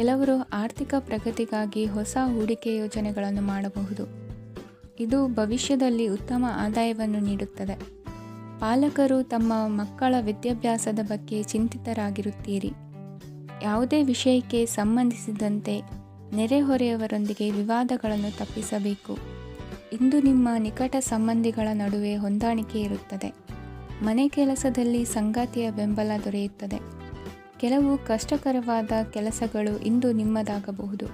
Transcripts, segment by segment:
ಕೆಲವರು ಆರ್ಥಿಕ ಪ್ರಗತಿಗಾಗಿ ಹೊಸ ಹೂಡಿಕೆ ಯೋಜನೆಗಳನ್ನು ಮಾಡಬಹುದು. ಇದು ಭವಿಷ್ಯದಲ್ಲಿ ಉತ್ತಮ ಆದಾಯವನ್ನು ನೀಡುತ್ತದೆ. ಪಾಲಕರು ತಮ್ಮ ಮಕ್ಕಳ ವಿದ್ಯಾಭ್ಯಾಸದ ಬಗ್ಗೆ ಚಿಂತಿತರಾಗಿರುತ್ತೀರಿ. ಯಾವುದೇ ವಿಷಯಕ್ಕೆ ಸಂಬಂಧಿಸಿದಂತೆ ನೆರೆಹೊರೆಯವರೊಂದಿಗೆ ವಿವಾದಗಳನ್ನು ತಪ್ಪಿಸಬೇಕು. ಇಂದು ನಿಮ್ಮ ನಿಕಟ ಸಂಬಂಧಿಗಳ ನಡುವೆ ಹೊಂದಾಣಿಕೆ ಇರುತ್ತದೆ. ಮನೆ ಕೆಲಸದಲ್ಲಿ ಸಂಗಾತಿಯ ಬೆಂಬಲ ದೊರೆಯುತ್ತದೆ. ಕೆಲವು ಕಷ್ಟಕರವಾದ ಕೆಲಸಗಳು ಇಂದು ನಿಮ್ಮದಾಗಬಹುದು.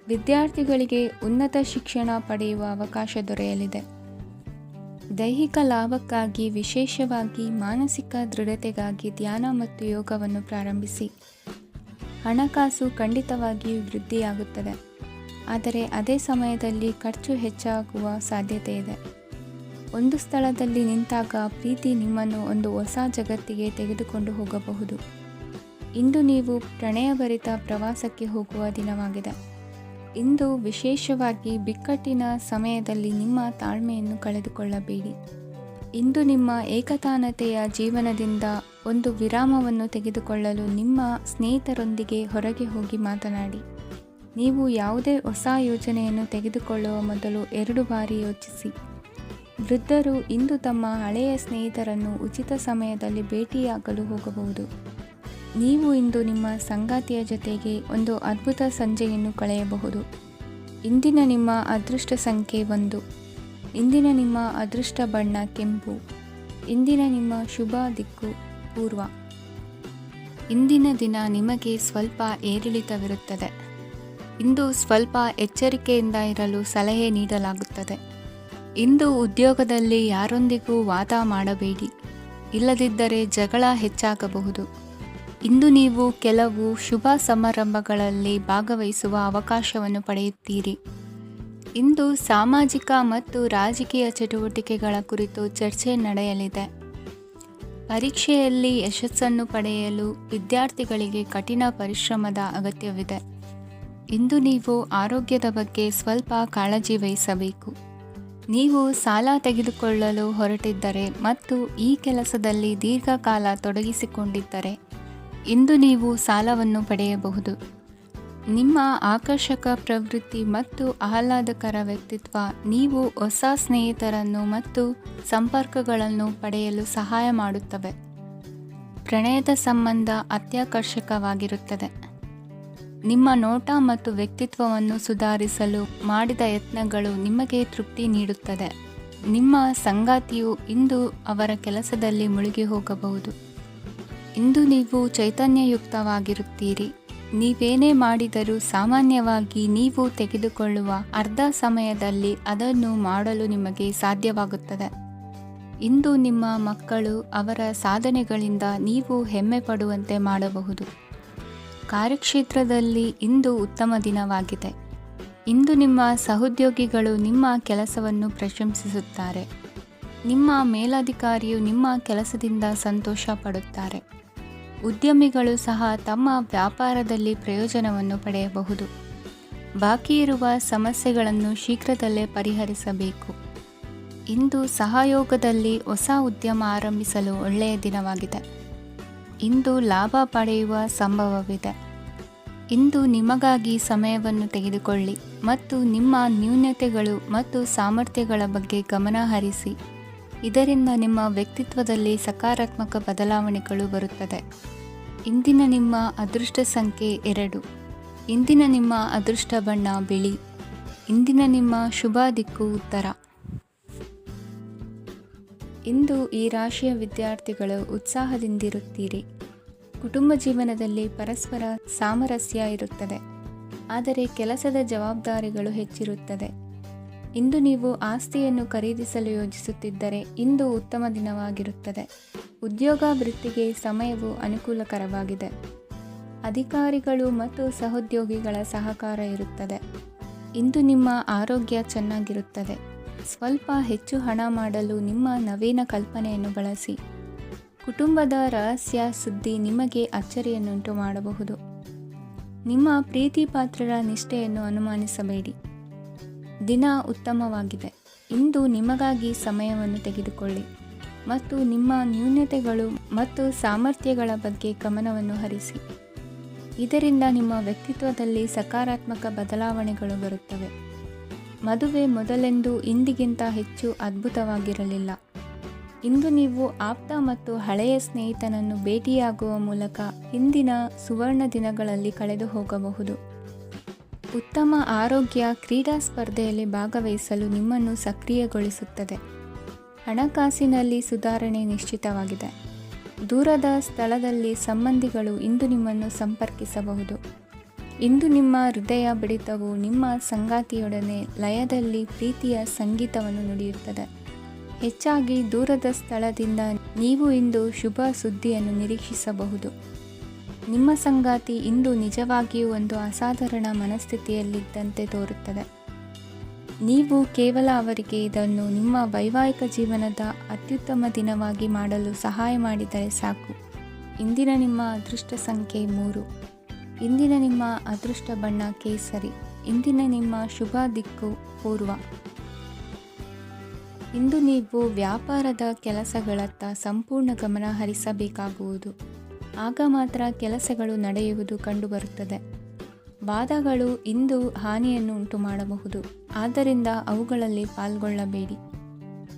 ವಿದ್ಯಾರ್ಥಿಗಳಿಗೆ ಉನ್ನತ ಶಿಕ್ಷಣ ಪಡೆಯುವ ಅವಕಾಶ ದೊರೆಯಲಿದೆ. ದೈಹಿಕ ಲಾಭಕ್ಕಾಗಿ, ವಿಶೇಷವಾಗಿ ಮಾನಸಿಕ ದೃಢತೆಗಾಗಿ ಧ್ಯಾನ ಮತ್ತು ಯೋಗವನ್ನು ಪ್ರಾರಂಭಿಸಿ. ಹಣಕಾಸು ಖಂಡಿತವಾಗಿಯೂ ವೃದ್ಧಿಯಾಗುತ್ತದೆ, ಆದರೆ ಅದೇ ಸಮಯದಲ್ಲಿ ಖರ್ಚು ಹೆಚ್ಚಾಗುವ ಸಾಧ್ಯತೆ ಇದೆ. ಒಂದು ಸ್ಥಳದಲ್ಲಿ ನಿಂತಾಗ ಪ್ರೀತಿ ನಿಮ್ಮನ್ನು ಒಂದು ಹೊಸ ಜಗತ್ತಿಗೆ ತೆಗೆದುಕೊಂಡು ಹೋಗಬಹುದು. ಇಂದು ನೀವು ಪ್ರಣಯಭರಿತ ಪ್ರವಾಸಕ್ಕೆ ಹೋಗುವ ದಿನವಾಗಿದೆ. ಇಂದು ವಿಶೇಷವಾಗಿ ಬಿಕ್ಕಟ್ಟಿನ ಸಮಯದಲ್ಲಿ ನಿಮ್ಮ ತಾಳ್ಮೆಯನ್ನು ಕಳೆದುಕೊಳ್ಳಬೇಡಿ. ಇಂದು ನಿಮ್ಮ ಏಕತಾನತೆಯ ಜೀವನದಿಂದ ಒಂದು ವಿರಾಮವನ್ನು ತೆಗೆದುಕೊಳ್ಳಲು ನಿಮ್ಮ ಸ್ನೇಹಿತರೊಂದಿಗೆ ಹೊರಗೆ ಹೋಗಿ ಮಾತನಾಡಿ. ನೀವು ಯಾವುದೇ ಹೊಸ ಯೋಜನೆಯನ್ನು ತೆಗೆದುಕೊಳ್ಳುವ ಮೊದಲು 2 ಬಾರಿ ಯೋಚಿಸಿ. ವೃದ್ಧರು ಇಂದು ತಮ್ಮ ಹಳೆಯ ಸ್ನೇಹಿತರನ್ನು ಉಚಿತ ಸಮಯದಲ್ಲಿ ಭೇಟಿಯಾಗಲು ಹೋಗಬಹುದು. ನೀವು ಇಂದು ನಿಮ್ಮ ಸಂಗಾತಿಯ ಜೊತೆಗೆ ಒಂದು ಅದ್ಭುತ ಸಂಜೆಯನ್ನು ಕಳೆಯಬಹುದು. ಇಂದಿನ ನಿಮ್ಮ ಅದೃಷ್ಟ ಸಂಖ್ಯೆ 1. ಇಂದಿನ ನಿಮ್ಮ ಅದೃಷ್ಟ ಬಣ್ಣ ಕೆಂಪು. ಇಂದಿನ ನಿಮ್ಮ ಶುಭ ದಿಕ್ಕು ಪೂರ್ವ. ಇಂದಿನ ದಿನ ನಿಮಗೆ ಸ್ವಲ್ಪ ಏರಿಳಿತವಿರುತ್ತದೆ. ಇಂದು ಸ್ವಲ್ಪ ಎಚ್ಚರಿಕೆಯಿಂದ ಇರಲು ಸಲಹೆ ನೀಡಲಾಗುತ್ತದೆ. ಇಂದು ಉದ್ಯೋಗದಲ್ಲಿ ಯಾರೊಂದಿಗೂ ವಾದ ಮಾಡಬೇಡಿ, ಇಲ್ಲದಿದ್ದರೆ ಜಗಳ ಹೆಚ್ಚಾಗಬಹುದು. ಇಂದು ನೀವು ಕೆಲವು ಶುಭ ಸಮಾರಂಭಗಳಲ್ಲಿ ಭಾಗವಹಿಸುವ ಅವಕಾಶವನ್ನು ಪಡೆಯುತ್ತೀರಿ. ಇಂದು ಸಾಮಾಜಿಕ ಮತ್ತು ರಾಜಕೀಯ ಚಟುವಟಿಕೆಗಳ ಕುರಿತು ಚರ್ಚೆ ನಡೆಯಲಿದೆ. ಪರೀಕ್ಷೆಯಲ್ಲಿ ಯಶಸ್ಸನ್ನು ಪಡೆಯಲು ವಿದ್ಯಾರ್ಥಿಗಳಿಗೆ ಕಠಿಣ ಪರಿಶ್ರಮದ ಅಗತ್ಯವಿದೆ. ಇಂದು ನೀವು ಆರೋಗ್ಯದ ಬಗ್ಗೆ ಸ್ವಲ್ಪ ಕಾಳಜಿ ವಹಿಸಬೇಕು. ನೀವು ಸಾಲ ತೆಗೆದುಕೊಳ್ಳಲು ಹೊರಟಿದ್ದರೆ ಮತ್ತು ಈ ಕೆಲಸದಲ್ಲಿ ದೀರ್ಘಕಾಲ ತೊಡಗಿಸಿಕೊಂಡಿದ್ದರೆ ಇಂದು ನೀವು ಸಾಲವನ್ನು ಪಡೆಯಬಹುದು. ನಿಮ್ಮ ಆಕರ್ಷಕ ಪ್ರವೃತ್ತಿ ಮತ್ತು ಆಹ್ಲಾದಕರ ವ್ಯಕ್ತಿತ್ವ ನೀವು ಹೊಸ ಸ್ನೇಹಿತರನ್ನು ಮತ್ತು ಸಂಪರ್ಕಗಳನ್ನು ಪಡೆಯಲು ಸಹಾಯ ಮಾಡುತ್ತವೆ. ಪ್ರಣಯದ ಸಂಬಂಧ ಅತ್ಯಾಕರ್ಷಕವಾಗಿರುತ್ತದೆ. ನಿಮ್ಮ ನೋಟ ಮತ್ತು ವ್ಯಕ್ತಿತ್ವವನ್ನು ಸುಧಾರಿಸಲು ಮಾಡಿದ ಯತ್ನಗಳು ನಿಮಗೆ ತೃಪ್ತಿ ನೀಡುತ್ತದೆ. ನಿಮ್ಮ ಸಂಗಾತಿಯು ಇಂದು ಅವರ ಕೆಲಸದಲ್ಲಿ ಮುಳುಗಿ ಹೋಗಬಹುದು. ಇಂದು ನೀವು ಚೈತನ್ಯಯುಕ್ತವಾಗಿರುತ್ತೀರಿ. ನೀವೇನೇ ಮಾಡಿದರೂ ಸಾಮಾನ್ಯವಾಗಿ ನೀವು ತೆಗೆದುಕೊಳ್ಳುವ ಅರ್ಧ ಸಮಯದಲ್ಲಿ ಅದನ್ನು ಮಾಡಲು ನಿಮಗೆ ಸಾಧ್ಯವಾಗುತ್ತದೆ. ಇಂದು ನಿಮ್ಮ ಮಕ್ಕಳು ಅವರ ಸಾಧನೆಗಳಿಂದ ನೀವು ಹೆಮ್ಮೆ ಪಡುವಂತೆ ಮಾಡಬಹುದು. ಕಾರ್ಯಕ್ಷೇತ್ರದಲ್ಲಿ ಇಂದು ಉತ್ತಮ ದಿನವಾಗಿದೆ. ಇಂದು ನಿಮ್ಮ ಸಹೋದ್ಯೋಗಿಗಳು ನಿಮ್ಮ ಕೆಲಸವನ್ನು ಪ್ರಶಂಸಿಸುತ್ತಾರೆ. ನಿಮ್ಮ ಮೇಲಧಿಕಾರಿಯು ನಿಮ್ಮ ಕೆಲಸದಿಂದ ಸಂತೋಷ ಪಡುತ್ತಾರೆ. ಉದ್ಯಮಿಗಳು ಸಹ ತಮ್ಮ ವ್ಯಾಪಾರದಲ್ಲಿ ಪ್ರಯೋಜನವನ್ನು ಪಡೆಯಬಹುದು. ಬಾಕಿ ಇರುವ ಸಮಸ್ಯೆಗಳನ್ನು ಶೀಘ್ರದಲ್ಲೇ ಪರಿಹರಿಸಬೇಕು. ಇಂದು ಸಹಯೋಗದಲ್ಲಿ ಹೊಸ ಉದ್ಯಮ ಆರಂಭಿಸಲು ಒಳ್ಳೆಯ ದಿನವಾಗಿದೆ. ಇಂದು ಲಾಭ ಪಡೆಯುವ ಸಂಭವವಿದೆ. ಇಂದು ನಿಮಗಾಗಿ ಸಮಯವನ್ನು ತೆಗೆದುಕೊಳ್ಳಿ ಮತ್ತು ನಿಮ್ಮ ನ್ಯೂನತೆಗಳು ಮತ್ತು ಸಾಮರ್ಥ್ಯಗಳ ಬಗ್ಗೆ ಗಮನ ಹರಿಸಿ. ಇದರಿಂದ ನಿಮ್ಮ ವ್ಯಕ್ತಿತ್ವದಲ್ಲಿ ಸಕಾರಾತ್ಮಕ ಬದಲಾವಣೆಗಳು ಬರುತ್ತದೆ. ಇಂದಿನ ನಿಮ್ಮ ಅದೃಷ್ಟ ಸಂಖ್ಯೆ 2. ಇಂದಿನ ನಿಮ್ಮ ಅದೃಷ್ಟ ಬಣ್ಣ ಬಿಳಿ. ಇಂದಿನ ನಿಮ್ಮ ಶುಭ ದಿಕ್ಕು ಉತ್ತರ. ಇಂದು ಈ ರಾಶಿಯ ವಿದ್ಯಾರ್ಥಿಗಳು ಉತ್ಸಾಹದಿಂದಿರುತ್ತೀರಿ. ಕುಟುಂಬ ಜೀವನದಲ್ಲಿ ಪರಸ್ಪರ ಸಾಮರಸ್ಯ ಇರುತ್ತದೆ, ಆದರೆ ಕೆಲಸದ ಜವಾಬ್ದಾರಿಗಳು ಹೆಚ್ಚಿರುತ್ತದೆ. ಇಂದು ನೀವು ಆಸ್ತಿಯನ್ನು ಖರೀದಿಸಲು ಯೋಜಿಸುತ್ತಿದ್ದರೆ ಇಂದು ಉತ್ತಮ ದಿನವಾಗಿರುತ್ತದೆ. ಉದ್ಯೋಗ ವೃತ್ತಿಗೆ ಸಮಯವು ಅನುಕೂಲಕರವಾಗಿದೆ. ಅಧಿಕಾರಿಗಳು ಮತ್ತು ಸಹೋದ್ಯೋಗಿಗಳ ಸಹಕಾರ ಇರುತ್ತದೆ. ಇಂದು ನಿಮ್ಮ ಆರೋಗ್ಯ ಚೆನ್ನಾಗಿರುತ್ತದೆ. ಸ್ವಲ್ಪ ಹೆಚ್ಚು ಹಣ ಮಾಡಲು ನಿಮ್ಮ ನವೀನ ಕಲ್ಪನೆಯನ್ನು ಬಳಸಿ. ಕುಟುಂಬದ ರಹಸ್ಯ ಸುದ್ದಿ ನಿಮಗೆ ಅಚ್ಚರಿಯನ್ನುಂಟು ಮಾಡಬಹುದು. ನಿಮ್ಮ ಪ್ರೀತಿ ಪಾತ್ರರ ನಿಷ್ಠೆಯನ್ನು ಅನುಮಾನಿಸಬೇಡಿ. ದಿನ ಉತ್ತಮವಾಗಿದೆ. ಇಂದು ನಿಮಗಾಗಿ ಸಮಯವನ್ನು ತೆಗೆದುಕೊಳ್ಳಿ ಮತ್ತು ನಿಮ್ಮ ನ್ಯೂನತೆಗಳು ಮತ್ತು ಸಾಮರ್ಥ್ಯಗಳ ಬಗ್ಗೆ ಗಮನವನ್ನು ಹರಿಸಿ. ಇದರಿಂದ ನಿಮ್ಮ ವ್ಯಕ್ತಿತ್ವದಲ್ಲಿ ಸಕಾರಾತ್ಮಕ ಬದಲಾವಣೆಗಳು ಬರುತ್ತವೆ. ಮದುವೆ ಮೊದಲೆಂದೂ ಇಂದಿಗಿಂತ ಹೆಚ್ಚು ಅದ್ಭುತವಾಗಿರಲಿಲ್ಲ. ಇಂದು ನೀವು ಆಪ್ತ ಮತ್ತು ಹಳೆಯ ಸ್ನೇಹಿತನನ್ನು ಭೇಟಿಯಾಗುವ ಮೂಲಕ ಹಿಂದಿನ ಸುವರ್ಣ ದಿನಗಳಲ್ಲಿ ಕಳೆದು ಹೋಗಬಹುದು. ಉತ್ತಮ ಆರೋಗ್ಯ ಕ್ರೀಡಾ ಸ್ಪರ್ಧೆಯಲ್ಲಿ ಭಾಗವಹಿಸಲು ನಿಮ್ಮನ್ನು ಸಕ್ರಿಯಗೊಳಿಸುತ್ತದೆ. ಹಣಕಾಸಿನಲ್ಲಿ ಸುಧಾರಣೆ ನಿಶ್ಚಿತವಾಗಿದೆ. ದೂರದ ಸ್ಥಳದಲ್ಲಿ ಸಂಬಂಧಿಗಳು ಇಂದು ನಿಮ್ಮನ್ನು ಸಂಪರ್ಕಿಸಬಹುದು. ಇಂದು ನಿಮ್ಮ ಹೃದಯ ಬಡಿತವು ನಿಮ್ಮ ಸಂಗಾತಿಯೊಡನೆ ಲಯದಲ್ಲಿ ಪ್ರೀತಿಯ ಸಂಗೀತವನ್ನು ನುಡಿಯುತ್ತದೆ. ಹೆಚ್ಚಾಗಿ ದೂರದ ಸ್ಥಳದಿಂದ ನೀವು ಇಂದು ಶುಭ ಸುದ್ದಿಯನ್ನು ನಿರೀಕ್ಷಿಸಬಹುದು. ನಿಮ್ಮ ಸಂಗಾತಿ ಇಂದು ನಿಜವಾಗಿಯೂ ಒಂದು ಅಸಾಧಾರಣ ಮನಸ್ಥಿತಿಯಲ್ಲಿದ್ದಂತೆ ತೋರುತ್ತದೆ. ನೀವು ಕೇವಲ ಅವರಿಗೆ ಇದನ್ನು ನಿಮ್ಮ ವೈವಾಹಿಕ ಜೀವನದ ಅತ್ಯುತ್ತಮ ದಿನವಾಗಿ ಮಾಡಲು ಸಹಾಯ ಮಾಡಿದರೆ ಸಾಕು. ಇಂದಿನ ನಿಮ್ಮ ಅದೃಷ್ಟ ಸಂಖ್ಯೆ 3. ಇಂದಿನ ನಿಮ್ಮ ಅದೃಷ್ಟ ಬಣ್ಣ ಕೇಸರಿ. ಇಂದಿನ ನಿಮ್ಮ ಶುಭ ದಿಕ್ಕು ಪೂರ್ವ. ಇಂದು ನೀವು ವ್ಯಾಪಾರದ ಕೆಲಸಗಳತ್ತ ಸಂಪೂರ್ಣ ಗಮನ ಹರಿಸಬೇಕಾಗುವುದು. ಆಗ ಮಾತ್ರ ಕೆಲಸಗಳು ನಡೆಯುವುದು ಕಂಡುಬರುತ್ತದೆ. ವಾದಗಳು ಇಂದು ಹಾನಿಯನ್ನು ಉಂಟು ಮಾಡಬಹುದು, ಆದ್ದರಿಂದ ಅವುಗಳಲ್ಲಿ ಪಾಲ್ಗೊಳ್ಳಬೇಡಿ.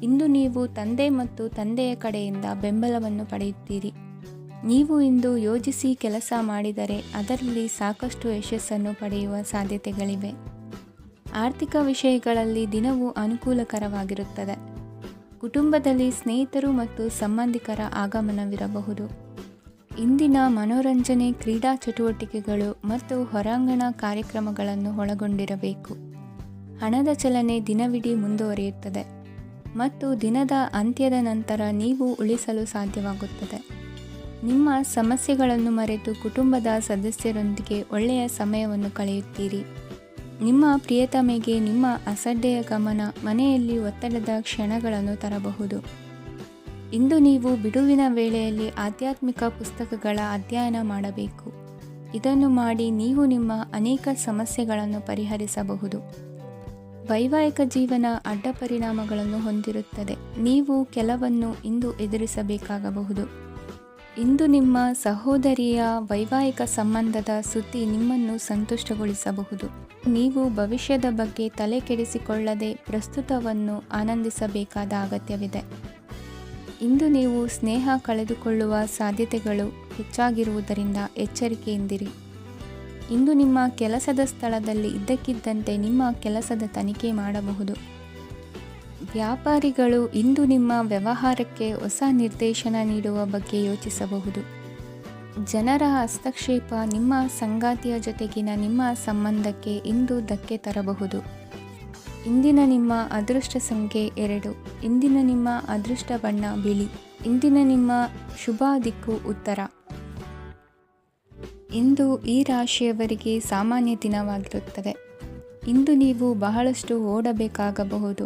ಇಂದು ನೀವು ತಂದೆ ಮತ್ತು ತಂದೆಯ ಕಡೆಯಿಂದ ಬೆಂಬಲವನ್ನು ಪಡೆಯುತ್ತೀರಿ. ನೀವು ಇಂದು ಯೋಜಿಸಿ ಕೆಲಸ ಮಾಡಿದರೆ ಅದರಲ್ಲಿ ಸಾಕಷ್ಟು ಯಶಸ್ಸನ್ನು ಪಡೆಯುವ ಸಾಧ್ಯತೆಗಳಿವೆ. ಆರ್ಥಿಕ ವಿಷಯಗಳಲ್ಲಿ ದಿನವು ಅನುಕೂಲಕರವಾಗಿರುತ್ತದೆ. ಕುಟುಂಬದಲ್ಲಿ ಸ್ನೇಹಿತರು ಮತ್ತು ಸಂಬಂಧಿಕರ ಆಗಮನವಿರಬಹುದು. ಇಂದಿನ ಮನೋರಂಜನೆ ಕ್ರೀಡಾ ಚಟುವಟಿಕೆಗಳು ಮತ್ತು ಹೊರಾಂಗಣ ಕಾರ್ಯಕ್ರಮಗಳನ್ನು ಒಳಗೊಂಡಿರಬೇಕು. ಹಣದ ಚಲನೆ ದಿನವಿಡೀ ಮುಂದುವರಿಯುತ್ತದೆ ಮತ್ತು ದಿನದ ಅಂತ್ಯದ ನಂತರ ನೀವು ಉಳಿಸಲು ಸಾಧ್ಯವಾಗುತ್ತದೆ. ನಿಮ್ಮ ಸಮಸ್ಯೆಗಳನ್ನು ಮರೆತು ಕುಟುಂಬದ ಸದಸ್ಯರೊಂದಿಗೆ ಒಳ್ಳೆಯ ಸಮಯವನ್ನು ಕಳೆಯುತ್ತೀರಿ. ನಿಮ್ಮ ಪ್ರಿಯತಮೆಗೆ ನಿಮ್ಮ ಅಸಡ್ಡೆಯ ಗಮನ ಮನೆಯಲ್ಲಿ ಒತ್ತಡದ ಕ್ಷಣಗಳನ್ನು ತರಬಹುದು. ಇಂದು ನೀವು ಬಿಡುವಿನ ವೇಳೆಯಲ್ಲಿ ಆಧ್ಯಾತ್ಮಿಕ ಪುಸ್ತಕಗಳ ಅಧ್ಯಯನ ಮಾಡಬೇಕು. ಇದನ್ನು ಮಾಡಿ ನೀವು ನಿಮ್ಮ ಅನೇಕ ಸಮಸ್ಯೆಗಳನ್ನು ಪರಿಹರಿಸಬಹುದು. ವೈವಾಹಿಕ ಜೀವನ ಅಡ್ಡ ಪರಿಣಾಮಗಳನ್ನು ಹೊಂದಿರುತ್ತದೆ. ನೀವು ಕೆಲವನ್ನು ಇಂದು ಎದುರಿಸಬೇಕಾಗಬಹುದು. ಇಂದು ನಿಮ್ಮ ಸಹೋದರಿಯ ವೈವಾಹಿಕ ಸಂಬಂಧದ ಸುದ್ದಿ ನಿಮ್ಮನ್ನು ಸಂತುಷ್ಟಗೊಳಿಸಬಹುದು. ನೀವು ಭವಿಷ್ಯದ ಬಗ್ಗೆ ತಲೆ ಕೆಡಿಸಿಕೊಳ್ಳದೆ ಪ್ರಸ್ತುತವನ್ನು ಆನಂದಿಸಬೇಕಾದ ಅಗತ್ಯವಿದೆ. ಇಂದು ನೀವು ಸ್ನೇಹ ಕಳೆದುಕೊಳ್ಳುವ ಸಾಧ್ಯತೆಗಳು ಹೆಚ್ಚಾಗಿರುವುದರಿಂದ ಎಚ್ಚರಿಕೆಯಿಂದಿರಿ. ಇಂದು ನಿಮ್ಮ ಕೆಲಸದ ಸ್ಥಳದಲ್ಲಿ ಇದ್ದಕ್ಕಿದ್ದಂತೆ ನಿಮ್ಮ ಕೆಲಸದ ತನಿಖೆ ಮಾಡಬಹುದು. ವ್ಯಾಪಾರಿಗಳು ಇಂದು ನಿಮ್ಮ ವ್ಯವಹಾರಕ್ಕೆ ಹೊಸ ನಿರ್ದೇಶನ ನೀಡುವ ಬಗ್ಗೆ ಯೋಚಿಸಬಹುದು. ಜನರ ಹಸ್ತಕ್ಷೇಪ ನಿಮ್ಮ ಸಂಗಾತಿಯ ಜೊತೆಗಿನ ನಿಮ್ಮ ಸಂಬಂಧಕ್ಕೆ ಇಂದು ಧಕ್ಕೆ ತರಬಹುದು. ಇಂದಿನ ನಿಮ್ಮ ಅದೃಷ್ಟ ಸಂಖ್ಯೆ 2. ಇಂದಿನ ನಿಮ್ಮ ಅದೃಷ್ಟ ಬಣ್ಣ ಬಿಳಿ. ಇಂದಿನ ನಿಮ್ಮ ಶುಭ ದಿಕ್ಕು ಉತ್ತರ. ಇಂದು ಈ ರಾಶಿಯವರಿಗೆ ಸಾಮಾನ್ಯ ದಿನವಾಗಿರುತ್ತದೆ. ಇಂದು ನೀವು ಬಹಳಷ್ಟು ಓಡಬೇಕಾಗಬಹುದು,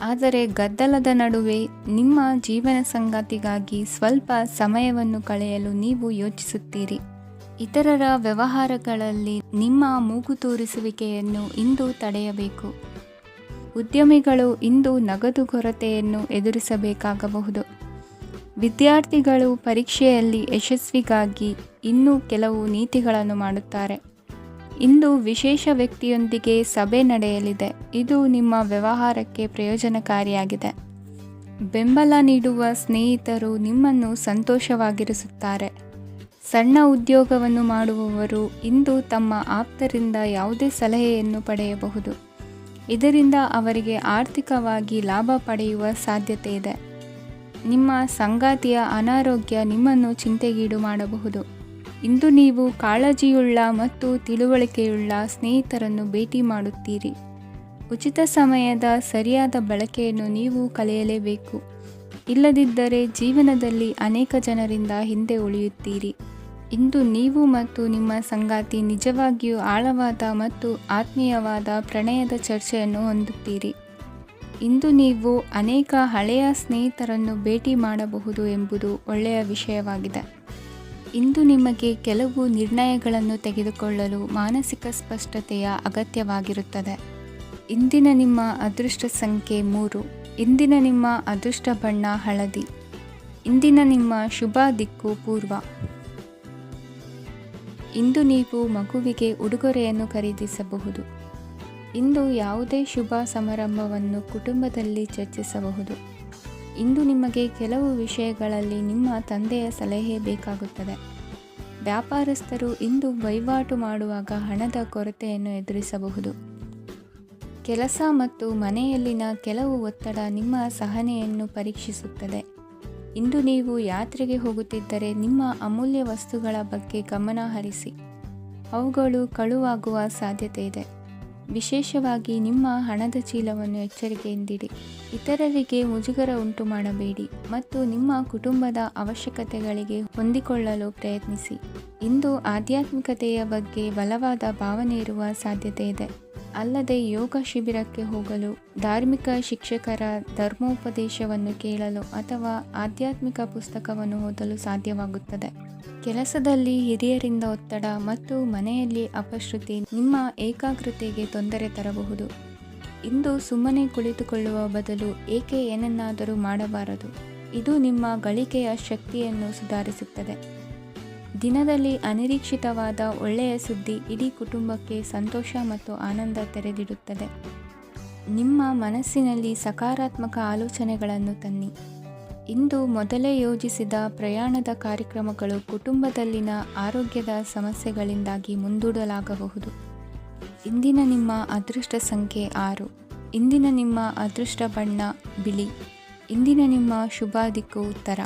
ಆದರೆ ಗದ್ದಲದ ನಡುವೆ ನಿಮ್ಮ ಜೀವನ ಸಂಗಾತಿಗಾಗಿ ಸ್ವಲ್ಪ ಸಮಯವನ್ನು ಕಳೆಯಲು ನೀವು ಯೋಚಿಸುತ್ತೀರಿ. ಇತರರ ವ್ಯವಹಾರಗಳಲ್ಲಿ ನಿಮ್ಮ ಮೂಗು ತೂರಿಸುವಿಕೆಯನ್ನು ಇಂದು ತಡೆಯಬೇಕು. ಉದ್ಯಮಿಗಳು ಇಂದು ನಗದು ಕೊರತೆಯನ್ನು ಎದುರಿಸಬೇಕಾಗಬಹುದು. ವಿದ್ಯಾರ್ಥಿಗಳು ಪರೀಕ್ಷೆಯಲ್ಲಿ ಯಶಸ್ವಿಗಾಗಿ ಇನ್ನೂ ಕೆಲವು ನೀತಿಗಳನ್ನು ಮಾಡುತ್ತಾರೆ. ಇಂದು ವಿಶೇಷ ವ್ಯಕ್ತಿಯೊಂದಿಗೆ ಸಭೆ ನಡೆಯಲಿದೆ. ಇದು ನಿಮ್ಮ ವ್ಯವಹಾರಕ್ಕೆ ಪ್ರಯೋಜನಕಾರಿಯಾಗಿದೆ. ಬೆಂಬಲ ನೀಡುವ ಸ್ನೇಹಿತರು ನಿಮ್ಮನ್ನು ಸಂತೋಷವಾಗಿರಿಸುತ್ತಾರೆ. ಸಣ್ಣ ಉದ್ಯೋಗವನ್ನು ಮಾಡುವವರು ಇಂದು ತಮ್ಮ ಆಪ್ತರಿಂದ ಯಾವುದೇ ಸಲಹೆಯನ್ನು ಪಡೆಯಬಹುದು. ಇದರಿಂದ ಅವರಿಗೆ ಆರ್ಥಿಕವಾಗಿ ಲಾಭ ಪಡೆಯುವ ಸಾಧ್ಯತೆ ಇದೆ. ನಿಮ್ಮ ಸಂಗಾತಿಯ ಅನಾರೋಗ್ಯ ನಿಮ್ಮನ್ನು ಚಿಂತೆಗೀಡು ಮಾಡಬಹುದು. ಇಂದು ನೀವು ಕಾಳಜಿಯುಳ್ಳ ಮತ್ತು ತಿಳುವಳಿಕೆಯುಳ್ಳ ಸ್ನೇಹಿತರನ್ನು ಭೇಟಿ ಮಾಡುತ್ತೀರಿ. ಉಚಿತ ಸಮಯದ ಸರಿಯಾದ ಬಳಕೆಯನ್ನು ನೀವು ಕಲಿಯಲೇಬೇಕು. ಇಲ್ಲದಿದ್ದರೆ ಜೀವನದಲ್ಲಿ ಅನೇಕ ಜನರಿಂದ ಹಿಂದೆ ಉಳಿಯುತ್ತೀರಿ. ಇಂದು ನೀವು ಮತ್ತು ನಿಮ್ಮ ಸಂಗಾತಿ ನಿಜವಾಗಿಯೂ ಆಳವಾದ ಮತ್ತು ಆತ್ಮೀಯವಾದ ಪ್ರಣಯದ ಚರ್ಚೆಯನ್ನು ಹೊಂದುತ್ತೀರಿ. ಇಂದು ನೀವು ಅನೇಕ ಹಳೆಯ ಸ್ನೇಹಿತರನ್ನು ಭೇಟಿ ಮಾಡಬಹುದು ಎಂಬುದು ಒಳ್ಳೆಯ ವಿಷಯವಾಗಿದೆ. ಇಂದು ನಿಮಗೆ ಕೆಲವು ನಿರ್ಣಯಗಳನ್ನು ತೆಗೆದುಕೊಳ್ಳಲು ಮಾನಸಿಕ ಸ್ಪಷ್ಟತೆಯ ಅಗತ್ಯವಾಗಿರುತ್ತದೆ. ಇಂದಿನ ನಿಮ್ಮ ಅದೃಷ್ಟ ಸಂಖ್ಯೆ 3. ಇಂದಿನ ನಿಮ್ಮ ಅದೃಷ್ಟ ಬಣ್ಣ ಹಳದಿ. ಇಂದಿನ ನಿಮ್ಮ ಶುಭ ದಿಕ್ಕು ಪೂರ್ವ. ಇಂದು ನೀವು ಮಗುವಿಗೆ ಉಡುಗೊರೆಯನ್ನು ಖರೀದಿಸಬಹುದು. ಇಂದು ಯಾವುದೇ ಶುಭ ಸಮಾರಂಭವನ್ನು ಕುಟುಂಬದಲ್ಲಿ ಚರ್ಚಿಸಬಹುದು. ಇಂದು ನಿಮಗೆ ಕೆಲವು ವಿಷಯಗಳಲ್ಲಿ ನಿಮ್ಮ ತಂದೆಯ ಸಲಹೆ ಬೇಕಾಗುತ್ತದೆ. ವ್ಯಾಪಾರಸ್ಥರು ಇಂದು ವಹಿವಾಟು ಮಾಡುವಾಗ ಹಣದ ಕೊರತೆಯನ್ನು ಎದುರಿಸಬಹುದು. ಕೆಲಸ ಮತ್ತು ಮನೆಯಲ್ಲಿನ ಕೆಲವು ಒತ್ತಡ ನಿಮ್ಮ ಸಹನೆಯನ್ನು ಪರೀಕ್ಷಿಸುತ್ತದೆ. ಇಂದು ನೀವು ಯಾತ್ರೆಗೆ ಹೋಗುತ್ತಿದ್ದರೆ ನಿಮ್ಮ ಅಮೂಲ್ಯ ವಸ್ತುಗಳ ಬಗ್ಗೆ ಗಮನ ಹರಿಸಿ. ಅವುಗಳು ಕಳುವಾಗುವ ಸಾಧ್ಯತೆ ಇದೆ. ವಿಶೇಷವಾಗಿ ನಿಮ್ಮ ಹಣದ ಚೀಲವನ್ನು ಎಚ್ಚರಿಕೆಯಿಂದಿಡಿ. ಇತರರಿಗೆ ಮುಜುಗರ ಉಂಟು ಮಾಡಬೇಡಿ ಮತ್ತು ನಿಮ್ಮ ಕುಟುಂಬದ ಅವಶ್ಯಕತೆಗಳಿಗೆ ಹೊಂದಿಕೊಳ್ಳಲು ಪ್ರಯತ್ನಿಸಿ. ಇಂದು ಆಧ್ಯಾತ್ಮಿಕತೆಯ ಬಗ್ಗೆ ಬಲವಾದ ಭಾವನೆ ಇರುವ ಸಾಧ್ಯತೆ ಇದೆ. ಅಲ್ಲದೆ ಯೋಗ ಶಿಬಿರಕ್ಕೆ ಹೋಗಲು, ಧಾರ್ಮಿಕ ಶಿಕ್ಷಕರ ಧರ್ಮೋಪದೇಶವನ್ನು ಕೇಳಲು ಅಥವಾ ಆಧ್ಯಾತ್ಮಿಕ ಪುಸ್ತಕವನ್ನು ಓದಲು ಸಾಧ್ಯವಾಗುತ್ತದೆ. ಕೆಲಸದಲ್ಲಿ ಹಿರಿಯರಿಂದ ಒತ್ತಡ ಮತ್ತು ಮನೆಯಲ್ಲಿ ಅಪಶ್ರುತಿ ನಿಮ್ಮ ಏಕಾಗ್ರತೆಗೆ ತೊಂದರೆ ತರಬಹುದು. ಇಂದು ಸುಮ್ಮನೆ ಕುಳಿತುಕೊಳ್ಳುವ ಬದಲು ಏಕೆ ಏನನ್ನಾದರೂ ಮಾಡಬಾರದು. ಇದು ನಿಮ್ಮ ಗಳಿಕೆಯ ಶಕ್ತಿಯನ್ನು ಸುಧಾರಿಸುತ್ತದೆ. ದಿನದಲ್ಲಿ ಅನಿರೀಕ್ಷಿತವಾದ ಒಳ್ಳೆಯ ಸುದ್ದಿ ಇಡೀ ಕುಟುಂಬಕ್ಕೆ ಸಂತೋಷ ಮತ್ತು ಆನಂದ ತೆರೆದಿಡುತ್ತದೆ. ನಿಮ್ಮ ಮನಸ್ಸಿನಲ್ಲಿ ಸಕಾರಾತ್ಮಕ ಆಲೋಚನೆಗಳನ್ನು ತನ್ನಿ. ಇಂದು ಮೊದಲೇ ಯೋಜಿಸಿದ ಪ್ರಯಾಣದ ಕಾರ್ಯಕ್ರಮಗಳು ಕುಟುಂಬದಲ್ಲಿನ ಆರೋಗ್ಯದ ಸಮಸ್ಯೆಗಳಿಂದಾಗಿ ಮುಂದೂಡಲಾಗಬಹುದು. ಇಂದಿನ ನಿಮ್ಮ ಅದೃಷ್ಟ ಸಂಖ್ಯೆ 6. ಇಂದಿನ ನಿಮ್ಮ ಅದೃಷ್ಟ ಬಣ್ಣ ಬಿಳಿ. ಇಂದಿನ ನಿಮ್ಮ ಶುಭ ದಿಕ್ಕು ಉತ್ತರ.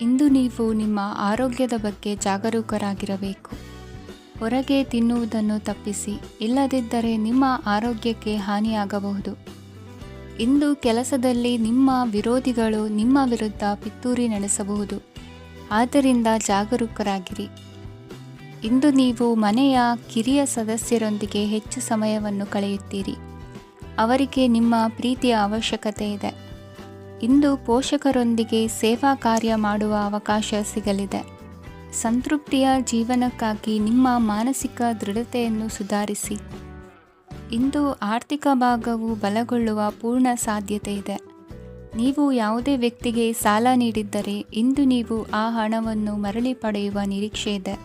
ಇಂದು ನೀವು ನಿಮ್ಮ ಆರೋಗ್ಯದ ಬಗ್ಗೆ ಜಾಗರೂಕರಾಗಿರಬೇಕು. ಹೊರಗೆ ತಿನ್ನುವುದನ್ನು ತಪ್ಪಿಸಿ, ಇಲ್ಲದಿದ್ದರೆ ನಿಮ್ಮ ಆರೋಗ್ಯಕ್ಕೆ ಹಾನಿಯಾಗಬಹುದು. ಇಂದು ಕೆಲಸದಲ್ಲಿ ನಿಮ್ಮ ವಿರೋಧಿಗಳು ನಿಮ್ಮ ವಿರುದ್ಧ ಪಿತೂರಿ ನಡೆಸಬಹುದು. ಆದ್ದರಿಂದ ಜಾಗರೂಕರಾಗಿರಿ. ಇಂದು ನೀವು ಮನೆಯ ಕಿರಿಯ ಸದಸ್ಯರೊಂದಿಗೆ ಹೆಚ್ಚು ಸಮಯವನ್ನು ಕಳೆಯುತ್ತೀರಿ. ಅವರಿಗೆ ನಿಮ್ಮ ಪ್ರೀತಿಯ ಅವಶ್ಯಕತೆ ಇದೆ. ಇಂದು ಪೋಷಕರೊಂದಿಗೆ ಸೇವಾ ಕಾರ್ಯ ಮಾಡುವ ಅವಕಾಶ ಸಿಗಲಿದೆ. ಸಂತೃಪ್ತಿಯ ಜೀವನಕ್ಕಾಗಿ ನಿಮ್ಮ ಮಾನಸಿಕ ದೃಢತೆಯನ್ನು ಸುಧಾರಿಸಿ. ಇಂದು ಆರ್ಥಿಕ ಭಾಗವು ಬಲಗೊಳ್ಳುವ ಪೂರ್ಣ ಸಾಧ್ಯತೆ ಇದೆ. ನೀವು ಯಾವುದೇ ವ್ಯಕ್ತಿಗೆ ಸಾಲ ನೀಡಿದ್ದರೆ ಇಂದು ನೀವು ಆ ಹಣವನ್ನು ಮರಳಿ ಪಡೆಯುವ ನಿರೀಕ್ಷೆ ಇದೆ.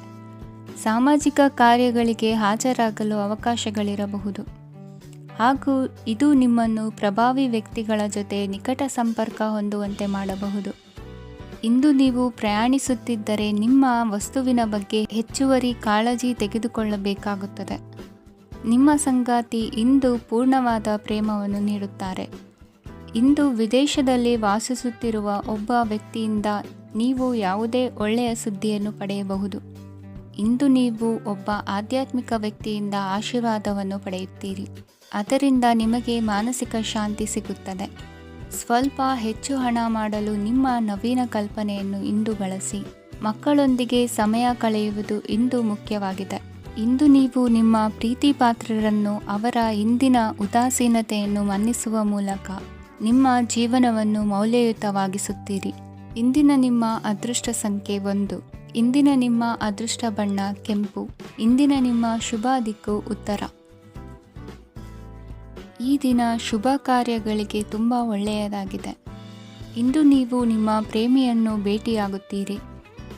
ಸಾಮಾಜಿಕ ಕಾರ್ಯಗಳಿಗೆ ಹಾಜರಾಗಲು ಅವಕಾಶಗಳಿರಬಹುದು ಹಾಗೂ ಇದು ನಿಮ್ಮನ್ನು ಪ್ರಭಾವಿ ವ್ಯಕ್ತಿಗಳ ಜೊತೆ ನಿಕಟ ಸಂಪರ್ಕ ಹೊಂದುವಂತೆ ಮಾಡಬಹುದು. ಇಂದು ನೀವು ಪ್ರಯಾಣಿಸುತ್ತಿದ್ದರೆ ನಿಮ್ಮ ವಸ್ತುವಿನ ಬಗ್ಗೆ ಹೆಚ್ಚುವರಿ ಕಾಳಜಿ ತೆಗೆದುಕೊಳ್ಳಬೇಕಾಗುತ್ತದೆ. ನಿಮ್ಮ ಸಂಗಾತಿ ಇಂದು ಪೂರ್ಣವಾದ ಪ್ರೇಮವನ್ನು ನೀಡುತ್ತಾರೆ. ಇಂದು ವಿದೇಶದಲ್ಲಿ ವಾಸಿಸುತ್ತಿರುವ ಒಬ್ಬ ವ್ಯಕ್ತಿಯಿಂದ ನೀವು ಯಾವುದೇ ಒಳ್ಳೆಯ ಸುದ್ದಿಯನ್ನು ಪಡೆಯಬಹುದು. ಇಂದು ನೀವು ಒಬ್ಬ ಆಧ್ಯಾತ್ಮಿಕ ವ್ಯಕ್ತಿಯಿಂದ ಆಶೀರ್ವಾದವನ್ನು ಪಡೆಯುತ್ತೀರಿ. ಅದರಿಂದ ನಿಮಗೆ ಮಾನಸಿಕ ಶಾಂತಿ ಸಿಗುತ್ತದೆ. ಸ್ವಲ್ಪ ಹೆಚ್ಚು ಹಣ ಮಾಡಲು ನಿಮ್ಮ ನವೀನ ಕಲ್ಪನೆಯನ್ನು ಇಂದು ಬಳಸಿ. ಮಕ್ಕಳೊಂದಿಗೆ ಸಮಯ ಕಳೆಯುವುದು ಇಂದು ಮುಖ್ಯವಾಗಿದೆ. ಇಂದು ನೀವು ನಿಮ್ಮ ಪ್ರೀತಿ ಪಾತ್ರರನ್ನು ಅವರ ಇಂದಿನ ಉದಾಸೀನತೆಯನ್ನು ಮನ್ನಿಸುವ ಮೂಲಕ ನಿಮ್ಮ ಜೀವನವನ್ನು ಮೌಲ್ಯಯುತವಾಗಿಸುತ್ತೀರಿ. ಇಂದಿನ ನಿಮ್ಮ ಅದೃಷ್ಟ ಸಂಖ್ಯೆ 1. ಇಂದಿನ ನಿಮ್ಮ ಅದೃಷ್ಟ ಬಣ್ಣ ಕೆಂಪು. ಇಂದಿನ ನಿಮ್ಮ ಶುಭ ದಿಕ್ಕು ಉತ್ತರ. ಈ ದಿನ ಶುಭ ಕಾರ್ಯಗಳಿಗೆ ತುಂಬ ಒಳ್ಳೆಯದಾಗಿದೆ. ಇಂದು ನೀವು ನಿಮ್ಮ ಪ್ರೇಮಿಯನ್ನು ಭೇಟಿಯಾಗುತ್ತೀರಿ.